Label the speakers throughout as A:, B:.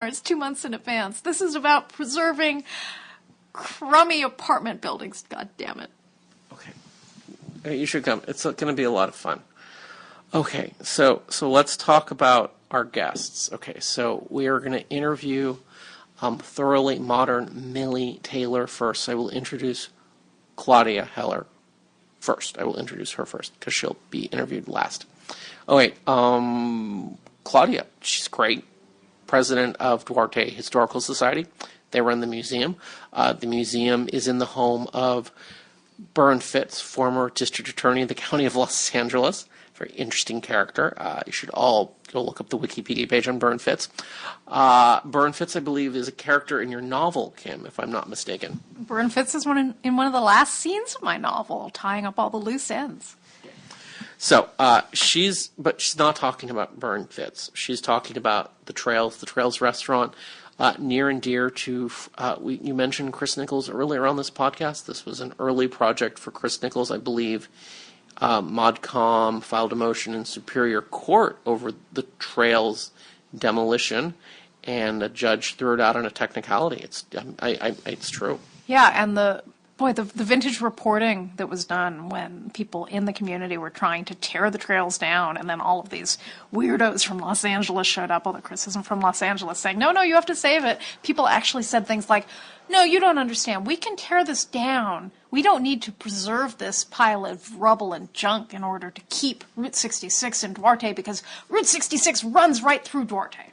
A: It's 2 months in advance. This is about preserving crummy apartment buildings. God damn it.
B: Okay. You should come. It's going to be a lot of fun. Okay, so let's talk about our guests. Okay, so we are going to interview thoroughly modern Myllie Taylor first. I will introduce Claudia Heller first. I will introduce her first because she'll be interviewed last. Okay, Claudia, she's great. President of Duarte Historical Society. They run the museum. The museum is in the home of Burn Fitts, former district attorney of the county of Los Angeles. Very interesting character. You should all go look up the Wikipedia page on Burn Fitts. Burn Fitts, I believe, is a character in your novel, Kim, if I'm not mistaken.
A: Burn Fitts is in one of the last scenes of my novel, tying up all the loose ends.
B: So she's not talking about Burn Fitts. She's talking about the Trails restaurant, near and dear to. You mentioned Chris Nichols earlier on this podcast. This was an early project for Chris Nichols, I believe. ModCom filed a motion in Superior Court over the Trails demolition, and a judge threw it out on a technicality. It's true.
A: Yeah, and the vintage reporting that was done when people in the community were trying to tear the trails down, and then all of these weirdos from Los Angeles showed up, all the criticism from Los Angeles saying, no, you have to save it. People actually said things like, no, you don't understand. We can tear this down. We don't need to preserve this pile of rubble and junk in order to keep Route 66 in Duarte, because Route 66 runs right through Duarte.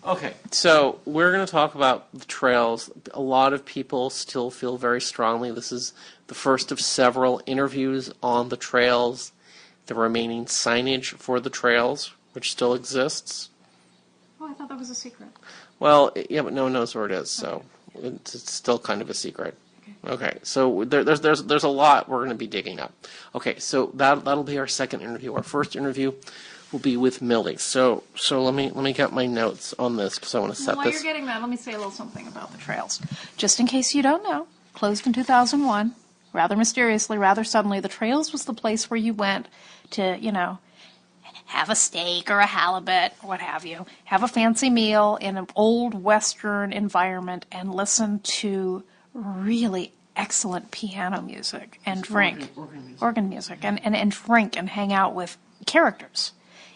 B: Okay, so we're going to talk about the trails. A lot of people still feel very strongly this is the first of several interviews on the trails, the remaining signage for the trails, which still exists.
A: Oh, I thought that was a secret.
B: Well, yeah, but no one knows where it is, so it's still kind of a secret. Okay, so there's a lot we're going to be digging up. Okay, so that'll be our second interview. Our first interview will be with Myllie. So let me get my notes on this because I want to set this.
A: While you're getting that, let me say a little something about the trails. Just in case you don't know, closed in 2001, rather mysteriously, rather suddenly. The trails was the place where you went to, have a steak or a halibut, or what have you, have a fancy meal in an old Western environment and listen to really excellent piano music and drink. Organ music. And drink and hang out with characters.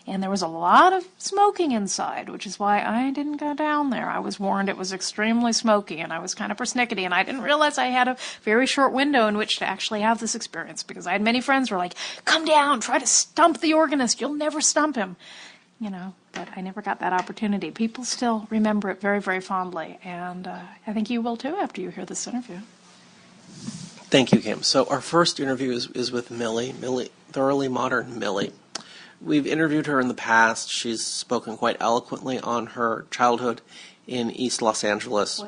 A: And there was a lot of smoking inside, which is why I didn't go down there. I was warned it was extremely smoky, and I was kind of persnickety, and I didn't realize I had a very short window in which to actually have this experience, because I had many friends who were like, come down, try to stump the organist, you'll never stump him. But I never got that opportunity. People still remember it very, very fondly, and I think you will too after you hear this interview.
B: Thank you, Kim. So our first interview is with Myllie, thoroughly modern Myllie. We've interviewed her in the past. She's spoken quite eloquently on her childhood in East Los Angeles,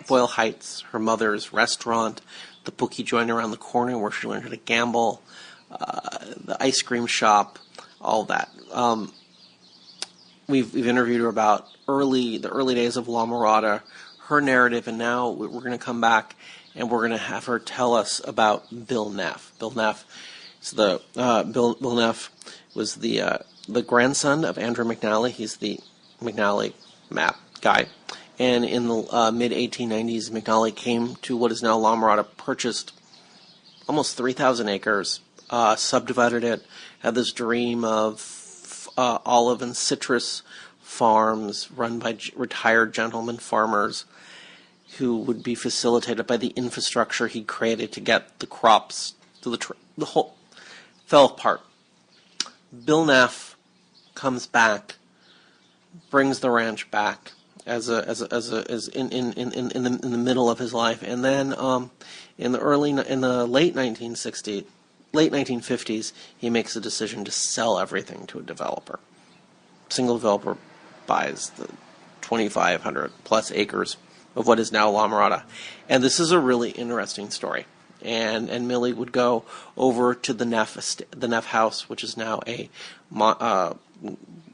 B: Boyle Heights, her mother's restaurant, the bookie joint around the corner where she learned how to gamble, the ice cream shop, all that. We've interviewed her about the early days of La Mirada, her narrative, and now we're going to come back and we're going to have her tell us about Bill Neff. Bill Neff is Bill Neff was the grandson of Andrew McNally. He's the McNally map guy. And in the mid-1890s, McNally came to what is now La Mirada, purchased almost 3,000 acres, subdivided it, had this dream of olive and citrus farms run by retired gentlemen farmers who would be facilitated by the infrastructure he created to get the crops to the whole fell apart. Bill Neff comes back, brings the ranch back as in the middle of his life, and then in the late 1950s, he makes a decision to sell everything to a developer. Single developer buys the 2,500 plus acres of what is now La Mirada, and this is a really interesting story. And Myllie would go over to the Neff house, which is now a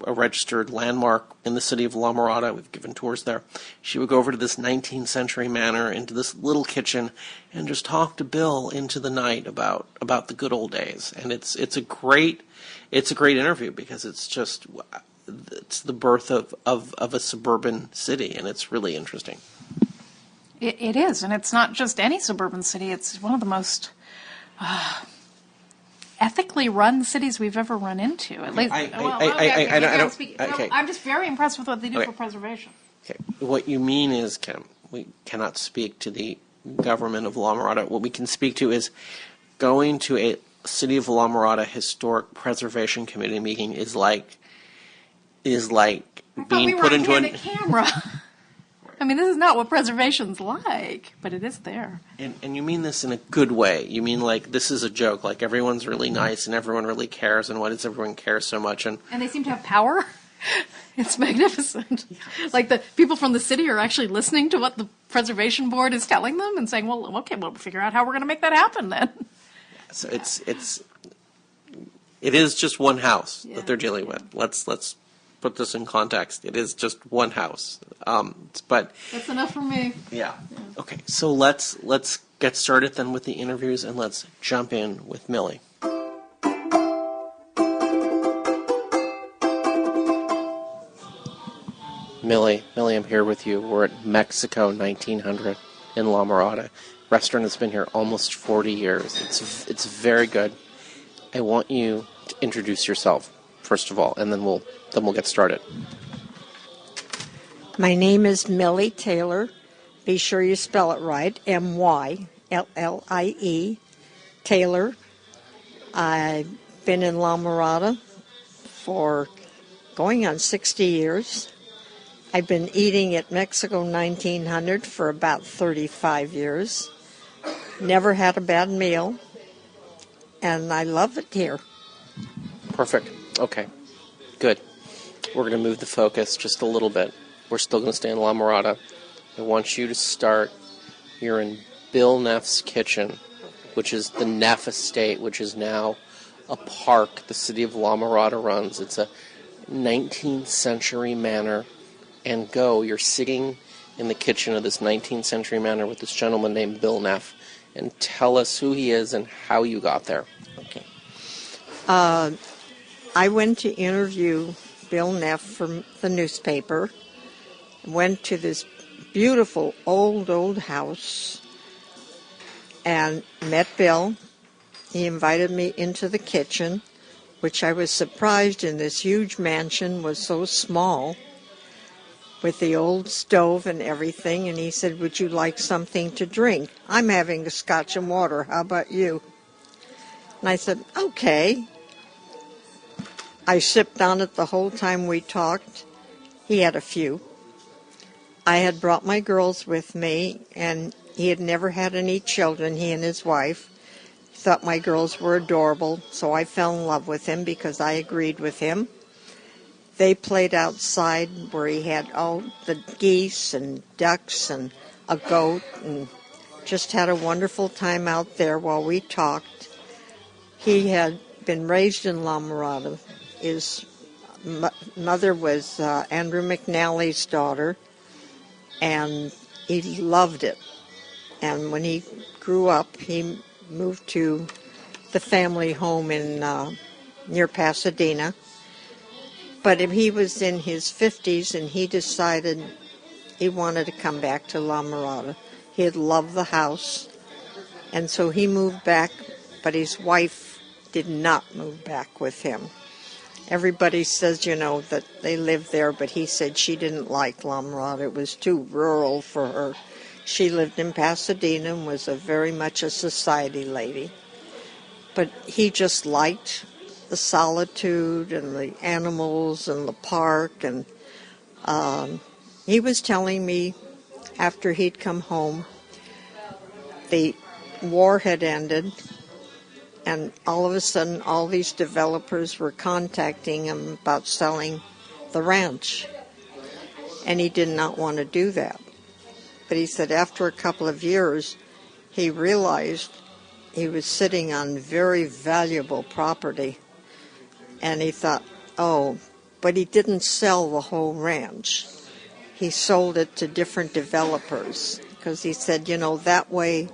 B: registered landmark in the city of La Mirada. We've given tours there. She would go over to this 19th century manor, into this little kitchen, and just talk to Bill into the night about the good old days. And it's a great interview because it's just it's the birth of a suburban city, and it's really interesting.
A: It is, and it's not just any suburban city. It's one of the most ethically run cities we've ever run into. At least, I'm just very impressed with what they do for preservation.
B: Okay. What you mean is, Kim, we cannot speak to the government of La Mirada. What we can speak to is going to a City of La Mirada Historic Preservation Committee meeting is like being put into a
A: camera. I mean, this is not what preservation's like, but it is there.
B: And you mean this in a good way. You mean like this is a joke, like everyone's really nice and everyone really cares, and why does everyone care so much? And
A: they seem to have power. It's magnificent. Yes. Like the people from the city are actually listening to what the preservation board is telling them and saying, well, okay, we'll figure out how we're going to make that happen then.
B: So it is just one house that they're dealing with. Let's put this in context. It is just one house. But
A: that's enough for me.
B: Yeah. Okay. So let's get started then with the interviews, and let's jump in with Myllie. Myllie, I'm here with you. We're at Mexico 1900 in La Mirada. Restaurant has been here almost 40 years. It's very good. I want you to introduce yourself first of all, and then we'll get started.
C: My name is Myllie Taylor. Be sure you spell it right. Myllie Taylor. I've been in La Mirada for going on 60 years. I've been eating at Mexico 1900 for about 35 years. Never had a bad meal, and I love it here.
B: Perfect. Okay. Good. We're going to move the focus just a little bit. We're still going to stay in La Mirada. I want you to start. You're in Bill Neff's kitchen, which is the Neff estate, which is now a park the city of La Mirada runs. It's a 19th century manor. And you're sitting in the kitchen of this 19th century manor with this gentleman named Bill Neff. And tell us who he is and how you got there.
C: Okay. I went to interview Bill Neff from the newspaper. Went to this beautiful old house and met Bill. He invited me into the kitchen, which I was surprised in this huge mansion was so small, with the old stove and everything, and he said, would you like something to drink? I'm having a scotch and water. How about you? And I said, okay. I sipped on it the whole time we talked. He had a few. I had brought my girls with me, and he had never had any children, he and his wife. He thought my girls were adorable, so I fell in love with him because I agreed with him. They played outside where he had all the geese and ducks and a goat, and just had a wonderful time out there while we talked. He had been raised in La Mirada. His mother was Andrew McNally's daughter, and he loved it. And when he grew up, he moved to the family home in near Pasadena. But he was in his 50s, and he decided he wanted to come back to La Mirada. He had loved the house, and so he moved back, but his wife did not move back with him. Everybody says, that they lived there, but he said she didn't like La Mirada. It was too rural for her. She lived in Pasadena and was very much a society lady. But he just liked the solitude and the animals and the park. And he was telling me after he'd come home, the war had ended, and all of a sudden all these developers were contacting him about selling the ranch. And he did not want to do that. But he said after a couple of years, he realized he was sitting on very valuable property. And he thought, but he didn't sell the whole ranch. He sold it to different developers because he said, that way,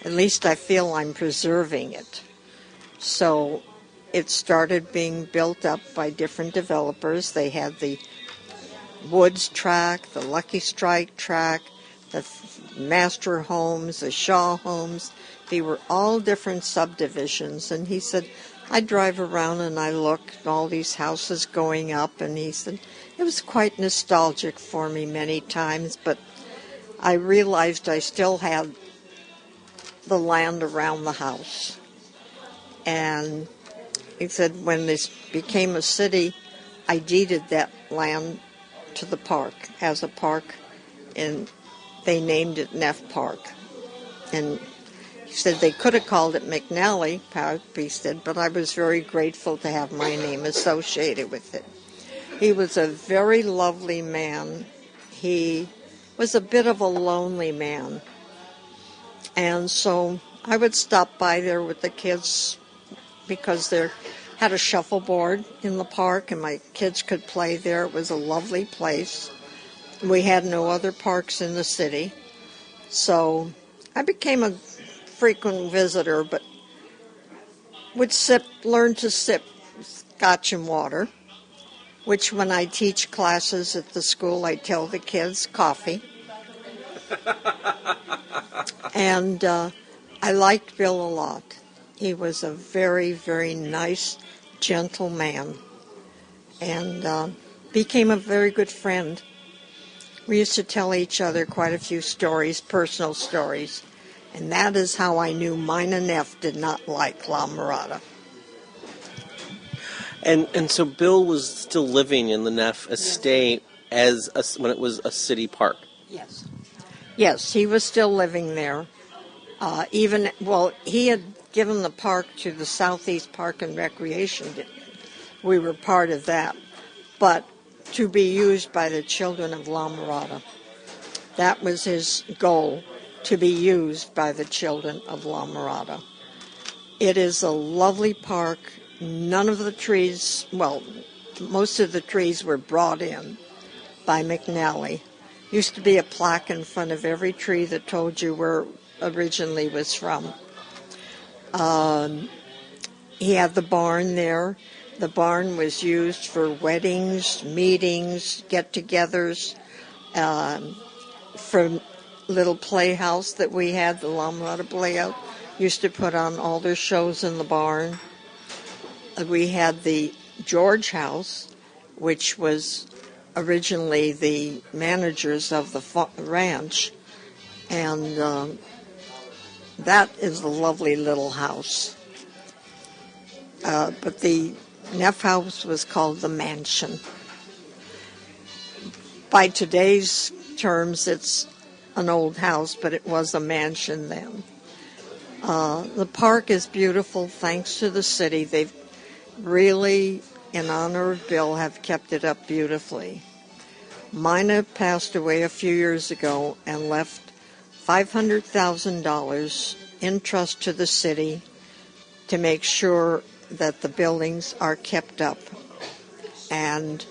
C: at least I feel I'm preserving it. So it started being built up by different developers. They had the Woods tract, the Lucky Strike tract, the Master Homes, the Shaw Homes. They were all different subdivisions. And he said, I drive around and I look at all these houses going up. And he said, it was quite nostalgic for me many times, but I realized I still had the land around the house. And he said, when this became a city, I deeded that land to the park as a park, and they named it Neff Park. And he said they could have called it McNally Park, he said, but I was very grateful to have my name associated with it. He was a very lovely man. He was a bit of a lonely man. And so I would stop by there with the kids because they had a shuffleboard in the park and my kids could play there. It was a lovely place. We had no other parks in the city. So I became a frequent visitor, but would learn to sip scotch and water, which when I teach classes at the school, I tell the kids coffee. And I liked Bill a lot. He was a very, very nice, gentle man, and became a very good friend. We used to tell each other quite a few stories, personal stories, and that is how I knew Mina Neff did not like La Mirada.
B: And so Bill was still living in the Neff estate when it was a city park.
C: Yes. Yes, he was still living there. He had given the park to the Southeast Park and Recreation. We were part of that. But to be used by the children of La Mirada. That was his goal, to be used by the children of La Mirada. It is a lovely park. None of the trees, most of the trees were brought in by McNally. Used to be a plaque in front of every tree that told you where it originally was from. He had the barn there. The barn was used for weddings, meetings, get-togethers, for little playhouse that we had, the La Mirada Playhouse. Used to put on all their shows in the barn. We had the George House, which was originally the managers of the ranch, and that is a lovely little house. But the Neff House was called the Mansion. By today's terms, it's an old house, but it was a mansion then. The park is beautiful thanks to the city. They've really, in honor of Bill, have kept it up beautifully. Mina passed away a few years ago and left $500,000 in trust to the city to make sure that the buildings are kept up. And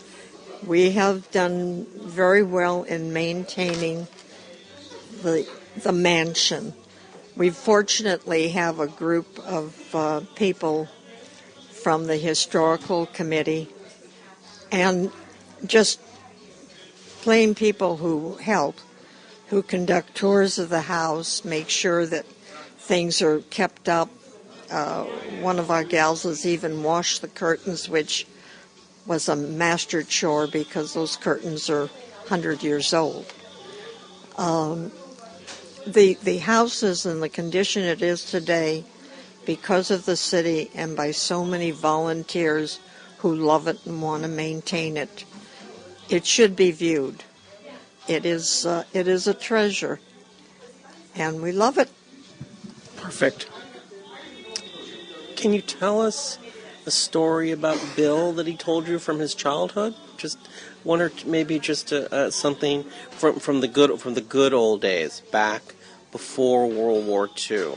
C: we have done very well in maintaining the mansion. We fortunately have a group of people from the historical committee and just plain people who help, who conduct tours of the house, make sure that things are kept up. One of our gals has even washed the curtains, which was a master chore because those curtains are 100 years old. The house is in the condition it is today because of the city and by so many volunteers who love it and want to maintain it. It should be viewed. It is a treasure, and we love it.
B: Perfect. Can you tell us a story about Bill that he told you from his childhood? Just one, or maybe just something from the good old days, back before World War II.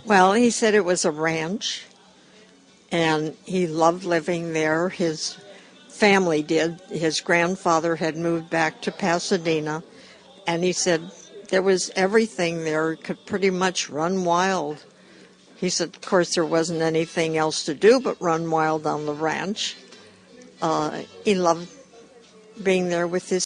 C: Well, he said it was a ranch, and he loved living there. His family did. His grandfather had moved back to Pasadena, and he said there was everything there. Could pretty much run wild. He said, of course, there wasn't anything else to do but run wild on the ranch. He loved being there with his